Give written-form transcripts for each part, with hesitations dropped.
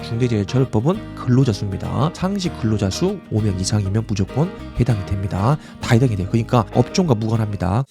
중대재해처벌법은 근로자 수입니다. 상시 근로자 수 5명 이상이면 무조건 해당이 됩니다. 다 해당이 돼요. 그러니까 업종과 무관합니다.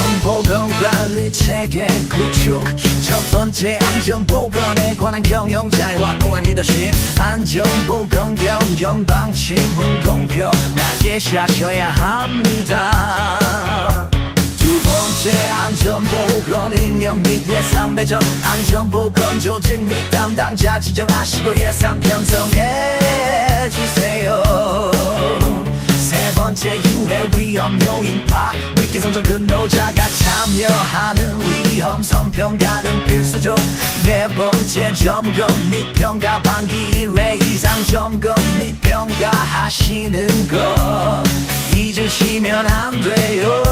안전보건관리 체계 구축 첫 번째 안전보건에 관한 경영자의 확고한 리더십 안전보건 경영 방침은 공평하게 하셔야 합니다. 두 번째 안전보건 인력 및 예산 배정 안전보건 조직 및 담당자 지정하시고 예산 편성해 주세요. 세 번째 유해 위험 요인 파악 위기성장 근로자가 참여하는 위험성 평가는 필수죠. 네 번째 점검 및 평가 반기 1회 이상 점검 및 평가하시는 거 잊으시면 안 돼요.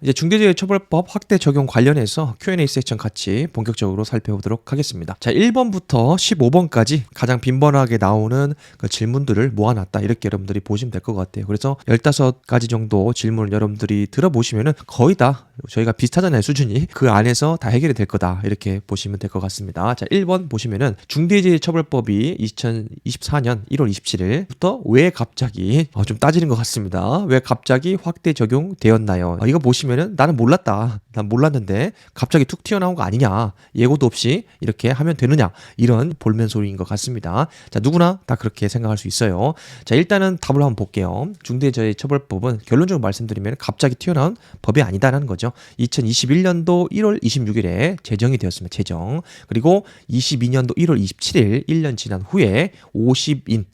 이제 중대재해처벌법 확대 적용 관련해서 Q&A 섹션 같이 본격적으로 살펴보도록 하겠습니다. 자, 1번부터 15번까지 가장 빈번하게 나오는 그 질문들을 모아놨다. 이렇게 여러분들이 보시면 될 것 같아요. 그래서 15가지 정도 질문을 여러분들이 들어보시면은 거의 다 저희가 비슷하잖아요. 수준이. 그 안에서 다 해결이 될 거다. 이렇게 보시면 될 것 같습니다. 자, 1번 보시면은 중대재해처벌법이 2024년 1월 27일부터 왜 갑자기 좀 따지는 것 같습니다. 왜 갑자기 확대 적용되었나요? 이거 보시면 나는 몰랐다. 난 몰랐는데 갑자기 툭 튀어나온 거 아니냐. 예고도 없이 이렇게 하면 되느냐. 이런 볼멘 소리인 것 같습니다. 자, 누구나 다 그렇게 생각할 수 있어요. 자, 일단은 답을 한번 볼게요. 중대재해처벌법은 결론적으로 말씀드리면 갑자기 튀어나온 법이 아니다라는 거죠. 2021년도 1월 26일에 제정이 되었습니다. 제정. 그리고 22년도 1월 27일 1년 지난 후에 50인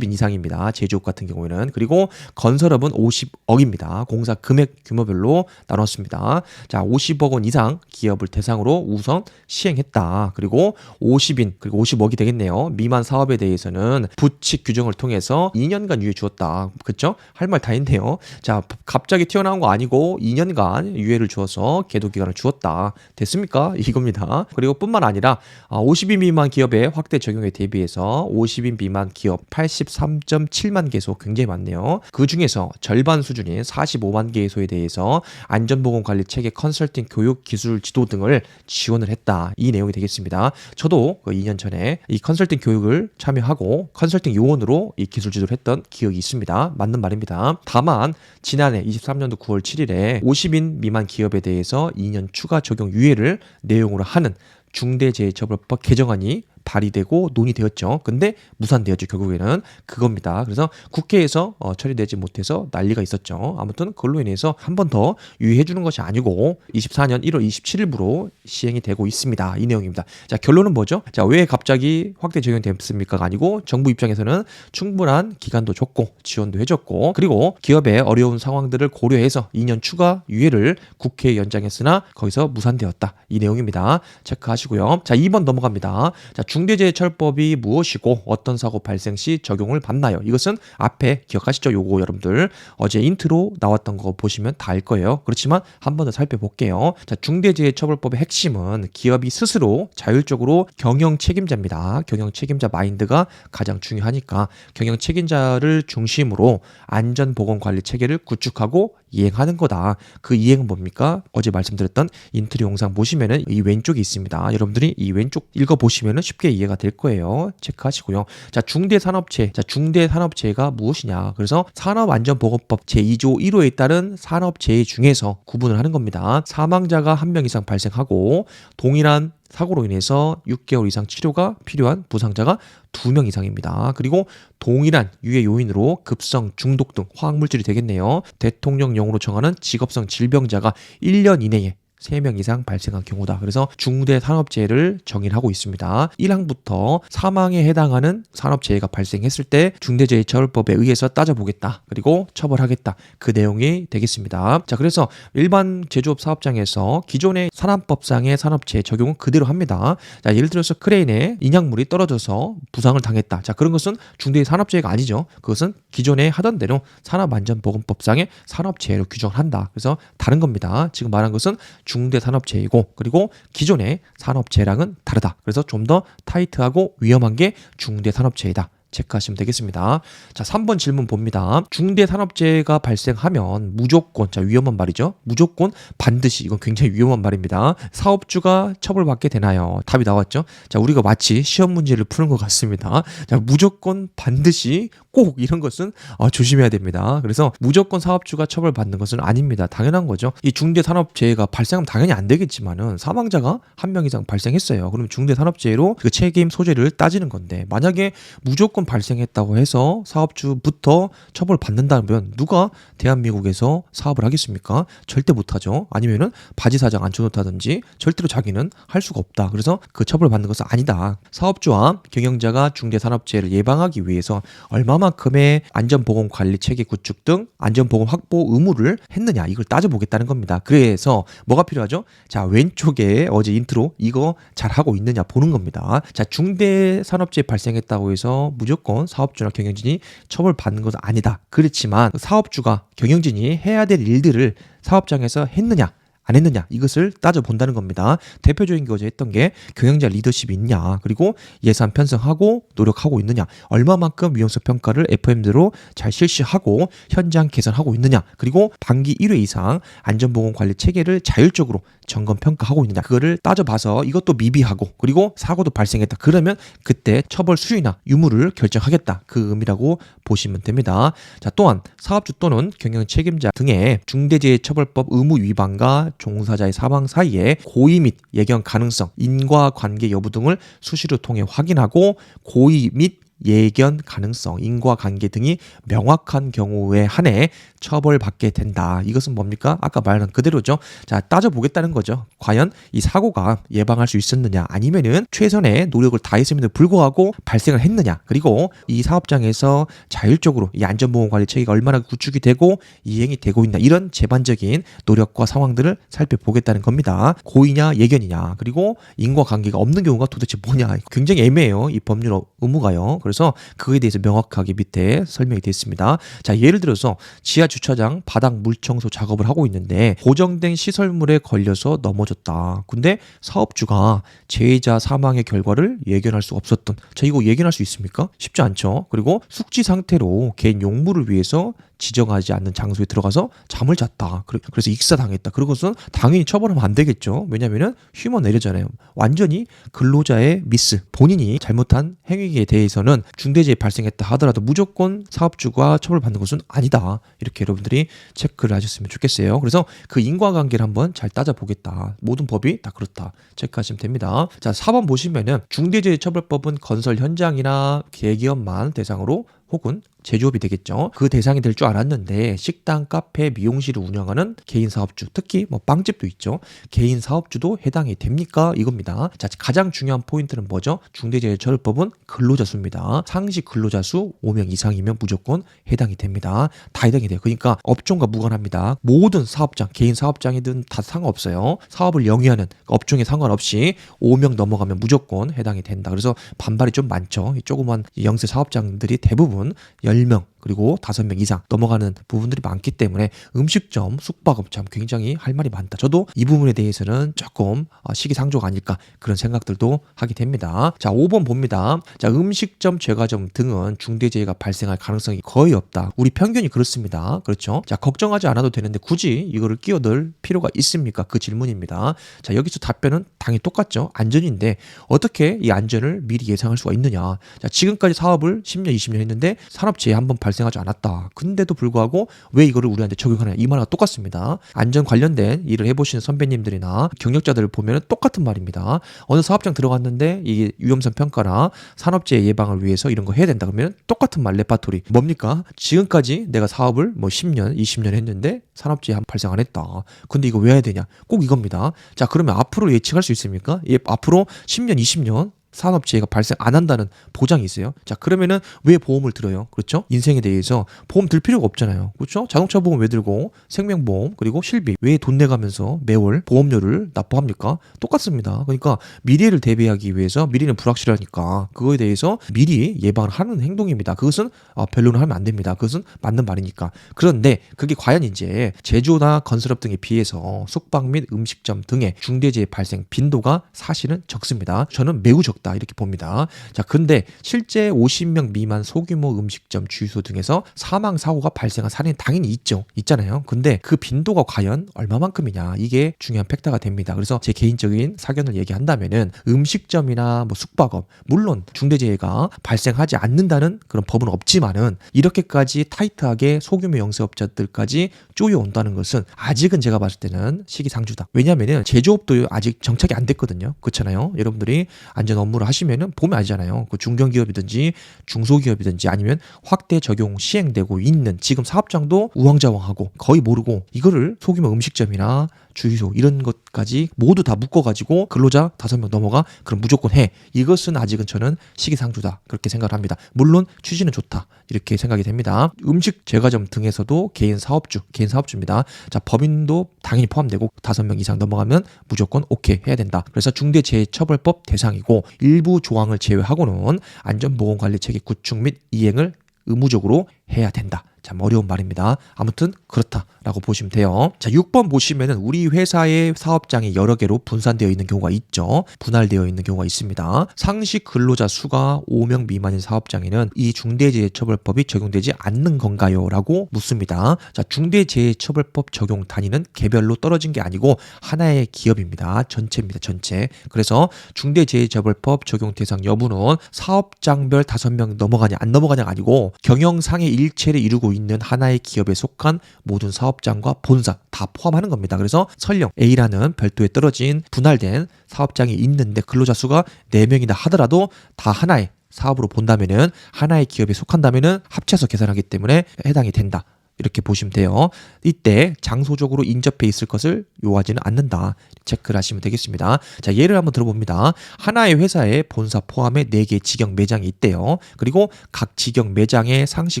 이상입니다. 제조업 같은 경우에는. 그리고 건설업은 50억입니다. 공사 금액 규모별로 나눴습니다. 자, 50억 원 이상 기업을 대상으로 우선 시행했다. 그리고 50인 그리고 50억이 되겠네요. 미만 사업에 대해서는 부칙 규정을 통해서 2년간 유예 주었다. 그렇죠? 할 말 다 있네요. 자, 갑자기 튀어나온 거 아니고 2년간 유예를 주어서 계도 기간을 주었다. 됐습니까? 이겁니다. 그리고 뿐만 아니라 50인 미만 기업의 확대 적용에 대비해서 50인 미만 기업 83.7만 개소 굉장히 많네요. 그 중에서 절반 수준인 45만 개소에 대해서 안전보건관리 체계 컨설팅 교육 기술 지도 등을 지원을 했다. 이 내용이 되겠습니다. 저도 2년 전에 이 컨설팅 교육을 참여하고 컨설팅 요원으로 이 기술 지도를 했던 기억이 있습니다. 맞는 말입니다. 다만 지난해 23년도 9월 7일에 50인 미만 기업에 대해서 2년 추가 적용 유예를 내용으로 하는 중대재해처벌법 개정안이 발의되고 논의되었죠. 근데 무산되었죠. 결국에는 그겁니다. 그래서 국회에서 처리되지 못해서 난리가 있었죠. 아무튼 그걸로 인해서 한 번 더 유예해 주는 것이 아니고 24년 1월 27일부로 시행이 되고 있습니다. 이 내용입니다. 자, 결론은 뭐죠? 자, 왜 갑자기 확대 적용됐습니까가 아니고 정부 입장에서는 충분한 기간도 줬고 지원도 해줬고 그리고 기업의 어려운 상황들을 고려해서 2년 추가 유예를 국회에 연장했으나 거기서 무산되었다. 이 내용입니다. 체크하시고요. 자, 2번 넘어갑니다. 자, 중대재해처벌법이 무엇이고 어떤 사고 발생 시 적용을 받나요? 이것은 앞에 기억하시죠? 요거 여러분들 어제 인트로 나왔던 거 보시면 다 알 거예요. 그렇지만 한 번 더 살펴볼게요. 자, 중대재해처벌법의 핵심은 기업이 스스로 자율적으로 경영 책임자입니다. 경영 책임자 마인드가 가장 중요하니까 경영 책임자를 중심으로 안전보건관리 체계를 구축하고 이행하는 거다. 그 이행은 뭡니까? 어제 말씀드렸던 인트로 영상 보시면은 이 왼쪽이 있습니다. 여러분들이 이 왼쪽 읽어보시면은 쉽게 이해가 될 거예요. 체크하시고요. 자, 중대산업체해. 자, 중대산업체해가 무엇이냐? 그래서 산업안전보건법 제2조 1호에 따른 산업재해 중에서 구분을 하는 겁니다. 사망자가 1명 이상 발생하고 동일한 사고로 인해서 6개월 이상 치료가 필요한 부상자가 2명 이상입니다. 그리고 동일한 유해 요인으로 급성 중독 등 화학물질이 되겠네요. 대통령령으로 정하는 직업성 질병자가 1년 이내에 3명 이상 발생한 경우다. 그래서 중대 산업재해를 정의를 하고 있습니다. 1항부터 사망에 해당하는 산업재해가 발생했을 때 중대재해처벌법에 의해서 따져보겠다. 그리고 처벌하겠다. 그 내용이 되겠습니다. 자, 그래서 일반 제조업 사업장에서 기존의 산안법상의 산업재해 적용은 그대로 합니다. 자, 예를 들어서 크레인에 인양물이 떨어져서 부상을 당했다. 자, 그런 것은 중대산업재해가 아니죠. 그것은 기존에 하던 대로 산업안전보건법상의 산업재해로 규정을 한다. 그래서 다른 겁니다. 지금 말한 것은 중대산업재해이고 그리고 기존의 산업재해랑은 다르다. 그래서 좀 더 타이트하고 위험한 게 중대산업재해다. 체크하시면 되겠습니다. 자, 3번 질문 봅니다. 중대산업재해가 발생하면 무조건, 자, 위험한 말이죠. 무조건 반드시, 이건 굉장히 위험한 말입니다. 사업주가 처벌받게 되나요? 답이 나왔죠. 자, 우리가 마치 시험 문제를 푸는 것 같습니다. 자, 무조건 반드시 꼭 이런 것은 조심해야 됩니다. 그래서 무조건 사업주가 처벌받는 것은 아닙니다. 당연한 거죠. 이 중대산업재해가 발생하면 당연히 안 되겠지만은 사망자가 한 명 이상 발생했어요. 그러면 중대산업재해로 그 책임 소재를 따지는 건데, 만약에 무조건 발생했다고 해서 사업주부터 처벌받는다면 누가 대한민국에서 사업을 하겠습니까? 절대 못하죠. 아니면은 바지 사장 앉혀놓다든지 절대로 자기는 할 수가 없다. 그래서 그 처벌받는 것은 아니다. 사업주와 경영자가 중대산업재해를 예방하기 위해서 얼마만큼의 안전보건관리 체계 구축 등 안전보건 확보 의무를 했느냐, 이걸 따져보겠다는 겁니다. 그래서 뭐가 필요하죠? 자, 왼쪽에 어제 인트로 이거 잘하고 있느냐 보는 겁니다. 자, 중대산업재해 발생했다고 해서 무조건 사업주나 경영진이 처벌받는 것은 아니다. 그렇지만 사업주가 경영진이 해야 될 일들을 사업장에서 했느냐 안 했느냐, 이것을 따져본다는 겁니다. 대표적인 게 어제 했던 게 경영자 리더십이 있냐, 그리고 예산 편성하고 노력하고 있느냐, 얼마만큼 위험성 평가를 FM대로 잘 실시하고 현장 개선하고 있느냐, 그리고 반기 1회 이상 안전보건관리 체계를 자율적으로 점검 평가하고 있느냐, 그거를 따져봐서 이것도 미비하고 그리고 사고도 발생했다. 그러면 그때 처벌 수위나 유무를 결정하겠다. 그 의미라고 보시면 됩니다. 자, 또한 사업주 또는 경영 책임자 등의 중대재해처벌법 의무 위반과 종사자의 사망 사이에 고의 및 예견 가능성, 인과관계 여부 등을 수시로 통해 확인하고 고의 및 예견 가능성, 인과관계 등이 명확한 경우에 한해 처벌받게 된다. 이것은 뭡니까? 아까 말한 그대로죠. 자, 따져보겠다는 거죠. 과연 이 사고가 예방할 수 있었느냐, 아니면은 최선의 노력을 다했음에도 불구하고 발생을 했느냐, 그리고 이 사업장에서 자율적으로 이 안전보건관리 체계가 얼마나 구축이 되고 이행이 되고 있나, 이런 제반적인 노력과 상황들을 살펴보겠다는 겁니다. 고의냐 예견이냐, 그리고 인과관계가 없는 경우가 도대체 뭐냐, 굉장히 애매해요. 이 법률 의무가요. 그래서 그거에 대해서 명확하게 밑에 설명이 되어 있습니다. 자, 예를 들어서 지하 주차장 바닥 물청소 작업을 하고 있는데 고정된 시설물에 걸려서 넘어졌다. 근데 사업주가 재해자 사망의 결과를 예견할 수 없었던, 자, 이거 예견할 수 있습니까? 쉽지 않죠. 그리고 숙지 상태로 개인 용무를 위해서 지정하지 않는 장소에 들어가서 잠을 잤다. 그래서 익사당했다. 그것은 당연히 처벌하면 안 되겠죠. 왜냐하면 휴먼 에러잖아요. 완전히 근로자의 미스, 본인이 잘못한 행위에 대해서는 중대재해 발생했다 하더라도 무조건 사업주가 처벌받는 것은 아니다. 이렇게 여러분들이 체크를 하셨으면 좋겠어요. 그래서 그 인과관계를 한번 잘 따져보겠다. 모든 법이 다 그렇다. 체크하시면 됩니다. 자, 4번 보시면은 중대재해처벌법은 건설 현장이나 대기업만 대상으로 혹은 제조업이 되겠죠. 그 대상이 될 줄 알았는데 식당, 카페, 미용실을 운영하는 개인 사업주, 특히 뭐 빵집도 있죠. 개인 사업주도 해당이 됩니까? 이겁니다. 자, 가장 중요한 포인트는 뭐죠? 중대재해처벌법은 근로자 수입니다. 상시 근로자 수 5명 이상이면 무조건 해당이 됩니다. 다 해당이 돼요. 그러니까 업종과 무관합니다. 모든 사업장, 개인 사업장이든 다 상관없어요. 사업을 영위하는 업종에 상관없이 5명 넘어가면 무조건 해당이 된다. 그래서 반발이 좀 많죠. 이 조그만 영세 사업장들이 대부분 10명 그리고 5명 이상 넘어가는 부분들이 많기 때문에 음식점, 숙박업 참 굉장히 할 말이 많다. 저도 이 부분에 대해서는 조금 시기상조가 아닐까 그런 생각들도 하게 됩니다. 자, 5번 봅니다. 자, 음식점, 제과점 등은 중대재해가 발생할 가능성이 거의 없다. 우리 편견이 그렇습니다. 그렇죠? 자, 걱정하지 않아도 되는데 굳이 이거를 끼어들 필요가 있습니까? 그 질문입니다. 자, 여기서 답변은 당연히 똑같죠. 안전인데 어떻게 이 안전을 미리 예상할 수가 있느냐. 자, 지금까지 사업을 10년, 20년 했는데 산업재해 한번 발생하지 않았다. 근데도 불구하고 왜 이거를 우리한테 적용하냐, 이 말과 똑같습니다. 안전 관련된 일을 해보시는 선배님들이나 경력자들을 보면 똑같은 말입니다. 어느 사업장 들어갔는데 이게 위험성 평가나 산업재해 예방을 위해서 이런 거 해야 된다 그러면 똑같은 말, 레파토리 뭡니까? 지금까지 내가 사업을 뭐 10년 20년 했는데 산업재해 발생 안 했다. 근데 이거 왜 해야 되냐? 꼭 이겁니다. 자, 그러면 앞으로 예측할 수 있습니까? 예, 앞으로 10년 20년 산업재해가 발생 안 한다는 보장이 있어요. 자, 그러면은 왜 보험을 들어요? 그렇죠? 인생에 대해서 보험 들 필요가 없잖아요. 그렇죠? 자동차 보험 왜 들고 생명보험 그리고 실비 왜 돈 내가면서 매월 보험료를 납부합니까? 똑같습니다. 그러니까 미래를 대비하기 위해서, 미래는 불확실하니까 그거에 대해서 미리 예방을 하는 행동입니다. 그것은 별로는 하면 안 됩니다. 그것은 맞는 말이니까. 그런데 그게 과연 이제 제조나 건설업 등에 비해서 숙박 및 음식점 등의 중대재해 발생 빈도가 사실은 적습니다. 저는 매우 적다 이렇게 봅니다. 자, 근데 실제 50명 미만 소규모 음식점, 주유소 등에서 사망 사고가 발생한 사례는 당연히 있잖아요. 근데 그 빈도가 과연 얼마만큼이냐, 이게 중요한 팩터가 됩니다. 그래서 제 개인적인 사견을 얘기한다면은 음식점이나 뭐 숙박업, 물론 중대재해가 발생하지 않는다는 그런 법은 없지만은 이렇게까지 타이트하게 소규모 영세업자들까지 쪼여온다는 것은 아직은 제가 봤을 때는 시기상조다. 왜냐면은 제조업도 아직 정착이 안 됐거든요. 그렇잖아요. 여러분들이 안전 업무를 하시면은 보면 알잖아요. 그 중견기업이든지 중소기업이든지 아니면 확대 적용 시행되고 있는 지금 사업장도 우왕좌왕하고 거의 모르고 이거를 소규모 음식점이나 주유소 이런 것까지 모두 다 묶어가지고 근로자 5명 넘어가 그럼 무조건 해. 이것은 아직은 저는 시기상조다 그렇게 생각을 합니다. 물론 취지는 좋다 이렇게 생각이 됩니다. 음식 제과점 등에서도 개인 사업주입니다. 자, 법인도 당연히 포함되고 5명 이상 넘어가면 무조건 오케이 해야 된다. 그래서 중대재해처벌법 대상이고 일부 조항을 제외하고는 안전보건관리체계 구축 및 이행을 의무적으로 해야 된다. 참 어려운 말입니다. 아무튼 그렇다라고 보시면 돼요. 자, 6번 보시면은 우리 회사의 사업장이 여러 개로 분산되어 있는 경우가 있죠. 분할되어 있는 경우가 있습니다. 상시 근로자 수가 5명 미만인 사업장에는 이 중대재해처벌법이 적용되지 않는 건가요? 라고 묻습니다. 자, 중대재해처벌법 적용 단위는 개별로 떨어진 게 아니고 하나의 기업입니다. 전체입니다. 전체. 그래서 중대재해처벌법 적용 대상 여부는 사업장별 5명 넘어가냐 안 넘어가냐가 아니고 경영상의 일체를 이루고 있는 하나의 기업에 속한 모든 사업장과 본사 다 포함하는 겁니다. 그래서 설령 A라는 별도에 떨어진 분할된 사업장이 있는데 근로자 수가 4명이나 하더라도 다 하나의 사업으로 본다면은 하나의 기업에 속한다면은 합쳐서 계산하기 때문에 해당이 된다. 이렇게 보시면 돼요. 이때 장소적으로 인접해 있을 것을 요하지는 않는다. 체크를 하시면 되겠습니다. 자, 예를 한번 들어봅니다. 하나의 회사에 본사 포함해 4개 직영 매장이 있대요. 그리고 각 직영 매장에 상시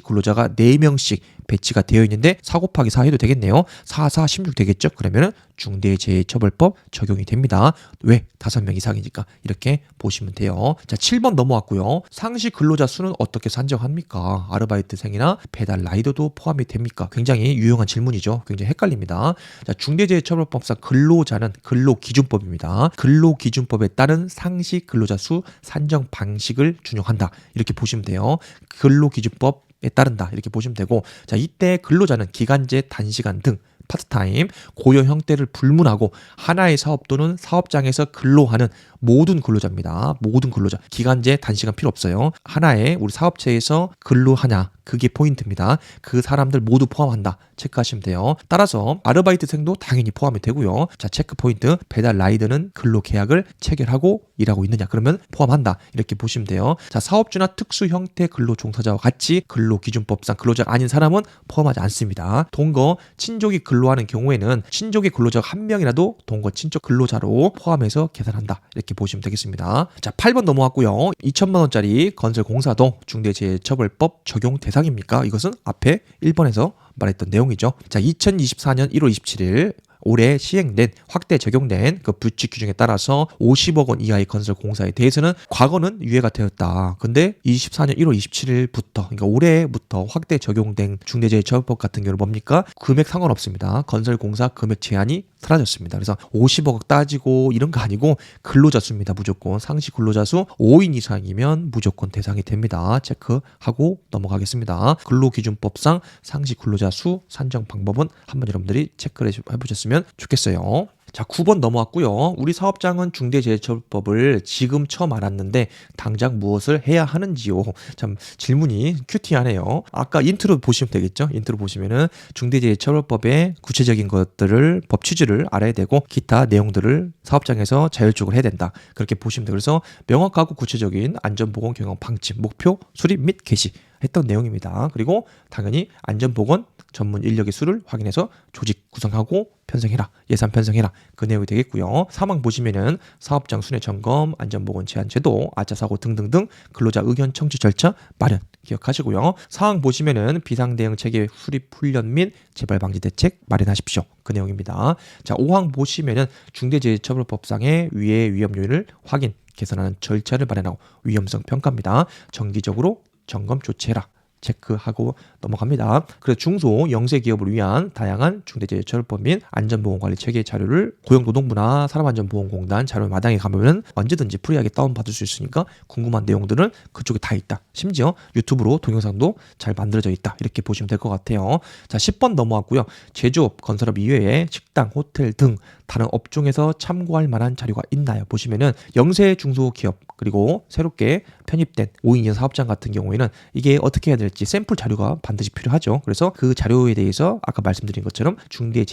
근로자가 4명씩 배치가 되어 있는데 4 곱하기 4 해도 되겠네요. 4, 4, 16 되겠죠? 그러면은 중대재해처벌법 적용이 됩니다. 왜? 5명 이상이니까. 이렇게 보시면 돼요. 자, 7번 넘어왔고요. 상시 근로자 수는 어떻게 산정합니까? 아르바이트생이나 배달 라이더도 포함이 됩니까? 굉장히 유용한 질문이죠. 굉장히 헷갈립니다. 자, 중대재해처벌법상 근로자는 근로기준법입니다. 근로기준법에 따른 상시 근로자 수 산정 방식을 준용한다. 이렇게 보시면 돼요. 근로기준법에 따른다 이렇게 보시면 되고, 자, 이때 근로자는 기간제, 단시간 등 파트타임, 고용 형태를 불문하고 하나의 사업 또는 사업장에서 근로하는 모든 근로자입니다. 모든 근로자. 기간제, 단시간 필요 없어요. 하나의 우리 사업체에서 근로하냐, 그게 포인트입니다. 그 사람들 모두 포함한다. 체크하시면 돼요. 따라서 아르바이트생도 당연히 포함이 되고요. 자, 체크 포인트. 배달 라이더는 근로 계약을 체결하고 일하고 있느냐, 그러면 포함한다. 이렇게 보시면 돼요. 자, 사업주나 특수 형태 근로 종사자와 같이 근로기준법상 근로자가 아닌 사람은 포함하지 않습니다. 동거, 친족이 근로하는 경우에는 친족의 근로자가 1명이라도 동거, 친족 근로자로 포함해서 계산한다. 이렇게 보시면 되겠습니다. 자, 8번 넘어왔고요. 2천만 원짜리 건설공사도 중대재해처벌법 적용 대상입니까? 이것은 앞에 1번에서 말했던 내용이죠. 자, 2024년 1월 27일 올해 시행된 확대 적용된 그 규칙 규정에 따라서 50억 원 이하의 건설 공사에 대해서는 과거는 유예가 되었다. 근데 24년 1월 27일부터 그러니까 올해부터 확대 적용된 중대재해처벌법 같은 경우는 뭡니까? 금액 상관없습니다. 건설 공사 금액 제한이 사라졌습니다. 그래서 50억 따지고 이런 거 아니고 근로자 수입니다. 무조건 상시 근로자 수 5인 이상이면 무조건 대상이 됩니다. 체크하고 넘어가겠습니다. 근로기준법상 상시 근로자 수 산정 방법은 한번 여러분들이 체크를 해보셨으면 좋겠어요. 자, 9번 넘어왔고요. 우리 사업장은 중대재해처벌법을 지금 처음 알았는데 당장 무엇을 해야 하는지요? 참 질문이 큐티하네요. 아까 인트로 보시면 되겠죠? 인트로 보시면은 중대재해처벌법의 구체적인 것들을 법 취지를 알아야 되고 기타 내용들을 사업장에서 자율적으로 해야 된다. 그렇게 보시면 돼요. 그래서 명확하고 구체적인 안전보건 경영 방침, 목표, 수립 및 개시 했던 내용입니다. 그리고 당연히 안전보건 전문 인력의 수를 확인해서 조직 구성하고 편성해라. 예산 편성해라. 그 내용이 되겠고요. 사망 보시면은 사업장 순회 점검, 안전보건 제한 제도, 아차사고 등등등 근로자 의견 청취 절차 마련 기억하시고요. 사항 보시면은 비상대응 체계 수립 훈련 및 재발 방지 대책 마련하십시오. 그 내용입니다. 자, 5항 보시면은 중대재해처벌법상의 위해 위험 요인을 확인, 개선하는 절차를 마련하고 위험성 평가입니다. 정기적으로 점검 조치해라. 체크하고 넘어갑니다. 그래서 중소 영세 기업을 위한 다양한 중대재해처벌법 및 안전보건관리 체계 자료를 고용노동부나 산업안전보건공단 자료 마당에 가면은 언제든지 프리하게 다운받을 수 있으니까 궁금한 내용들은 그쪽에 다 있다. 심지어 유튜브로 동영상도 잘 만들어져 있다. 이렇게 보시면 될 것 같아요. 자, 10번 넘어왔고요. 제조업, 건설업 이외에 식당, 호텔 등 다른 업종에서 참고할 만한 자료가 있나요? 보시면은 영세 중소기업 그리고 새롭게 편입된 5인 이하 사업장 같은 경우에는 이게 어떻게 해야 될지 샘플 자료가 반드시 필요하죠. 그래서 그 자료에 대해서 아까 말씀드린 것처럼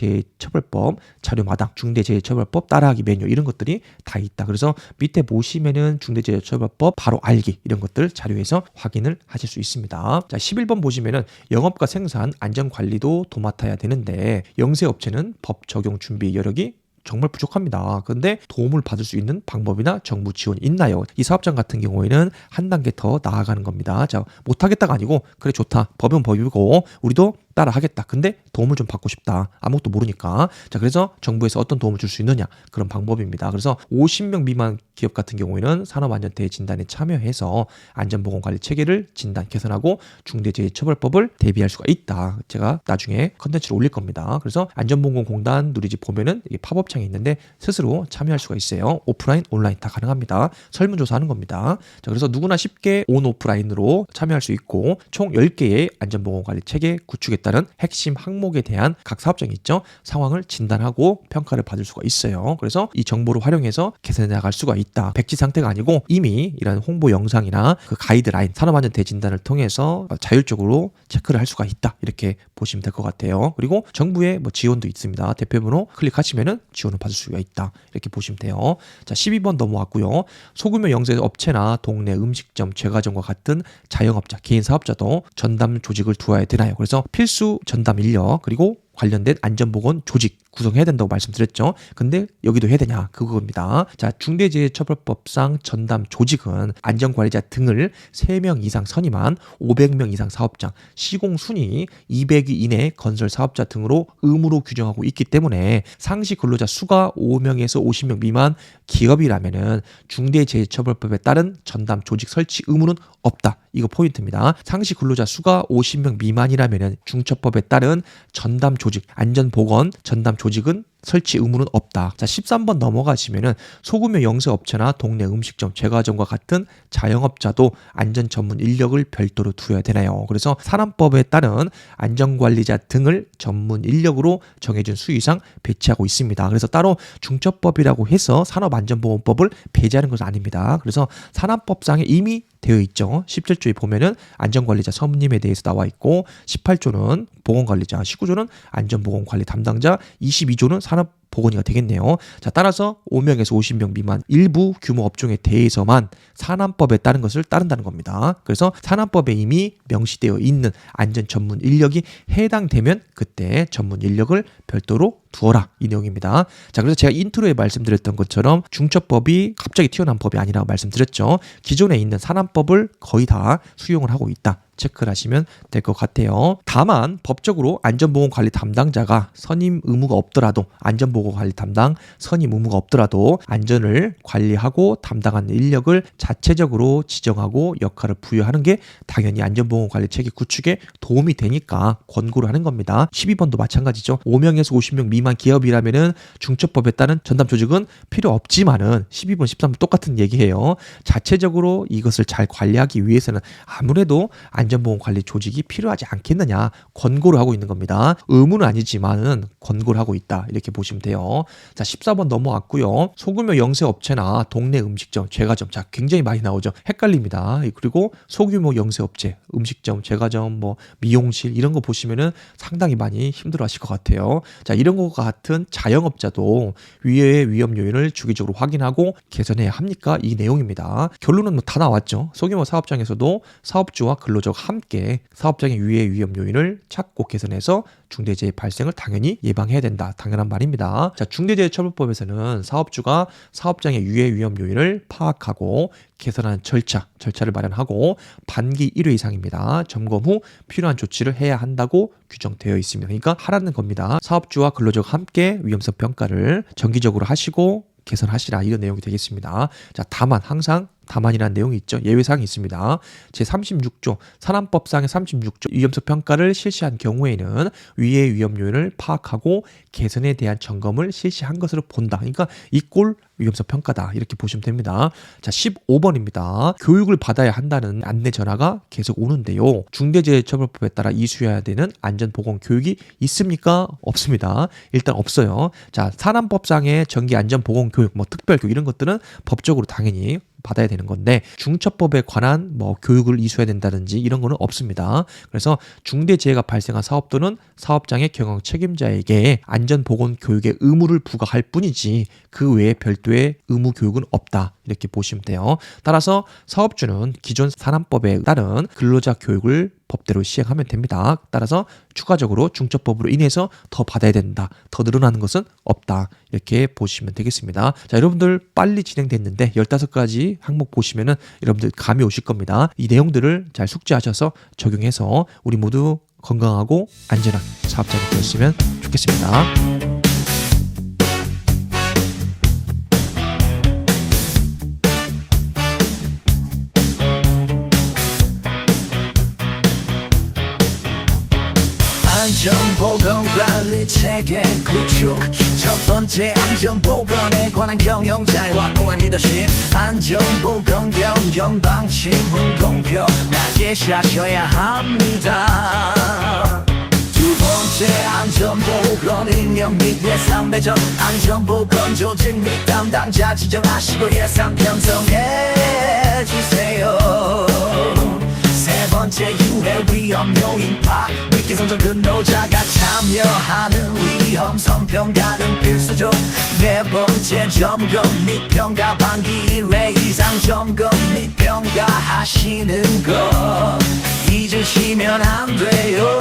중대재해처벌법 자료마당, 중대재해처벌법 따라하기 메뉴 이런 것들이 다 있다. 그래서 밑에 보시면은 중대재해처벌법 바로 알기 이런 것들 자료에서 확인을 하실 수 있습니다. 자, 11번 보시면은 영업과 생산 안전관리도 도맡아야 되는데 영세업체는 법 적용 준비 여력이 정말 부족합니다. 그런데 도움을 받을 수 있는 방법이나 정부 지원이 있나요? 이 사업장 같은 경우에는 한 단계 더 나아가는 겁니다. 자, 못하겠다가 아니고 그래 좋다. 법은 법이고 우리도 따라 하겠다. 근데 도움을 좀 받고 싶다. 아무것도 모르니까. 자, 그래서 정부에서 어떤 도움을 줄 수 있느냐? 그런 방법입니다. 그래서 50명 미만 기업 같은 경우에는 산업안전대회 진단에 참여해서 안전보건관리 체계를 진단, 개선하고 중대재해처벌법을 대비할 수가 있다. 제가 나중에 컨텐츠를 올릴 겁니다. 그래서 안전보건공단 누리집 보면은 이게 팝업창이 있는데 스스로 참여할 수가 있어요. 오프라인, 온라인 다 가능합니다. 설문조사하는 겁니다. 자, 그래서 누구나 쉽게 온 오프라인으로 참여할 수 있고 총 10개의 안전보건관리 체계 구축에 따른 핵심 항목에 대한 각 사업장이 있죠. 상황을 진단하고 평가를 받을 수가 있어요. 그래서 이 정보를 활용해서 개선해 나갈 수가 있다. 백지 상태가 아니고 이미 이런 홍보 영상이나 그 가이드라인, 산업안전대 진단을 통해서 자율적으로 체크를 할 수가 있다. 이렇게 보시면 될 것 같아요. 그리고 정부의 뭐 지원도 있습니다. 대표번호 클릭하시면은 지원을 받을 수가 있다. 이렇게 보시면 돼요. 자, 12번 넘어왔고요. 소규모 영세 업체나 동네 음식점, 제과점과 같은 자영업자, 개인 사업자도 전담 조직을 두어야 되나요? 그래서 필수 전담 인력 그리고 관련된 안전보건 조직 구성해야 된다고 말씀드렸죠. 근데 여기도 해야 되냐? 그겁니다. 자, 중대재해처벌법상 전담 조직은 안전관리자 등을 3명 이상 선임한 500명 이상 사업장, 시공순위 200위 이내 건설 사업자 등으로 의무로 규정하고 있기 때문에 상시 근로자 수가 5명에서 50명 미만 기업이라면은 중대재해처벌법에 따른 전담 조직 설치 의무는 없다. 이거 포인트입니다. 상시 근로자 수가 50명 미만이라면은 중처법에 따른 전담 조직, 안전보건 전담 조직은 설치 의무는 없다. 자, 13번 넘어가시면은 소규모 영세업체나 동네 음식점, 제과점과 같은 자영업자도 안전 전문 인력을 별도로 두어야 되나요? 그래서 산안법에 따른 안전관리자 등을 전문 인력으로 정해준 수 이상 배치하고 있습니다. 그래서 따로 중처법이라고 해서 산업안전보건법을 배제하는 것은 아닙니다. 그래서 산안법상에 이미 되어 있죠. 17조에 보면은 안전관리자 선임에 대해서 나와 있고 18조는 보건관리자, 19조는 안전보건관리 담당자, 22조는 산업보건의가 되겠네요. 자, 따라서 5명에서 50명 미만 일부 규모 업종에 대해서만 산안법에 따른 것을 따른다는 겁니다. 그래서 산안법에 이미 명시되어 있는 안전 전문 인력이 해당되면 그때 전문 인력을 별도로 두어라 이 내용입니다. 자, 그래서 제가 인트로에 말씀드렸던 것처럼 중처법이 갑자기 튀어나온 법이 아니라고 말씀드렸죠. 기존에 있는 산안법을 거의 다 수용을 하고 있다. 체크를 하시면 될 것 같아요. 다만 법적으로 안전보건관리 담당자가 선임 의무가 없더라도 안전보건관리 담당 선임 의무가 없더라도 안전을 관리하고 담당하는 인력을 자체적으로 지정하고 역할을 부여하는 게 당연히 안전보건관리 체계 구축에 도움이 되니까 권고를 하는 겁니다. 12번도 마찬가지죠. 5명에서 50명 미만 기업이라면은 중처법에 따른 전담 조직은 필요 없지만은 12번, 13번 똑같은 얘기예요. 자체적으로 이것을 잘 관리하기 위해서는 아무래도 안전보건관리 조직이 필요하지 않겠느냐 권고를 하고 있는 겁니다. 의무는 아니지만은 권고를 하고 있다. 이렇게 보시면 돼요. 돼요. 자, 14번 넘어왔고요. 소규모 영세 업체나 동네 음식점, 제과점. 자, 굉장히 많이 나오죠. 헷갈립니다. 그리고 소규모 영세 업체, 음식점, 제과점, 뭐 미용실 이런 거 보시면은 상당히 많이 힘들어 하실 것 같아요. 자, 이런 것과 같은 자영업자도 위의 위험 요인을 주기적으로 확인하고 개선해야 합니까? 이 내용입니다. 결론은 뭐 다 나왔죠. 소규모 사업장에서도 사업주와 근로자가 함께 사업장의 위의 위험 요인을 찾고 개선해서 중대재해 발생을 당연히 예방해야 된다. 당연한 말입니다. 자, 중대재해처벌법에서는 사업주가 사업장의 위의 위험 요인을 파악하고 개선하는 절차를 마련하고 반기 1회 이상입니다. 점검 후 필요한 조치를 해야 한다고 규정되어 있습니다. 그러니까 하라는 겁니다. 사업주와 근로자가 함께 위험성 평가를 정기적으로 하시고 개선하시라, 이런 내용이 되겠습니다. 자, 다만 항상 다만이라는 내용이 있죠. 예외사항이 있습니다. 제36조 산안법상의 36조 위험성 평가를 실시한 경우에는 위의 위험 요인을 파악하고 개선에 대한 점검을 실시한 것으로 본다. 그러니까 이꼴 위험성 평가다, 이렇게 보시면 됩니다. 자, 15번입니다. 교육을 받아야 한다는 안내 전화가 계속 오는데요. 중대재해처벌법에 따라 이수해야 되는 안전보건 교육이 있습니까? 없습니다. 일단 없어요. 자, 산안법상의 정기 안전보건 교육, 뭐 특별교육 이런 것들은 법적으로 당연히 받아야 되는 건데 중처법에 관한 뭐 교육을 이수해야 된다든지 이런 거는 없습니다. 그래서 중대재해가 발생한 사업 또는 사업장의 경영 책임자에게 안전보건 교육의 의무를 부과할 뿐이지 그 외에 별도의 의무 교육은 없다, 이렇게 보시면 돼요. 따라서 사업주는 기존 산안법에 따른 근로자 교육을 법대로 시행하면 됩니다. 따라서 추가적으로 중처법으로 인해서 더 받아야 된다, 더 늘어나는 것은 없다, 이렇게 보시면 되겠습니다. 자, 여러분들 빨리 진행됐는데 15가지 항목 보시면은 여러분들 감이 오실 겁니다. 이 내용들을 잘 숙지하셔서 적용해서 우리 모두 건강하고 안전한 사업자가 되었으면 좋겠습니다. 안전보건관리 체계 구축, 첫 번째 안전보건에 관한 경영자의 확고한 리더십, 안전보건 경영 방침은 공평하게 하셔야 합니다. 두 번째 안전보건 인력 및 예산 배정, 안전보건 조직 및 담당자 지정하시고 예산 편성해 주세요. 세 번째 유해 위험 요인 파악, 위계성장 근로자가 참여하는 위험성 평가는 필수죠. 네 번째 점검 및 평가 반기 1회 이상 점검 및 평가하시는 거 잊으시면 안 돼요.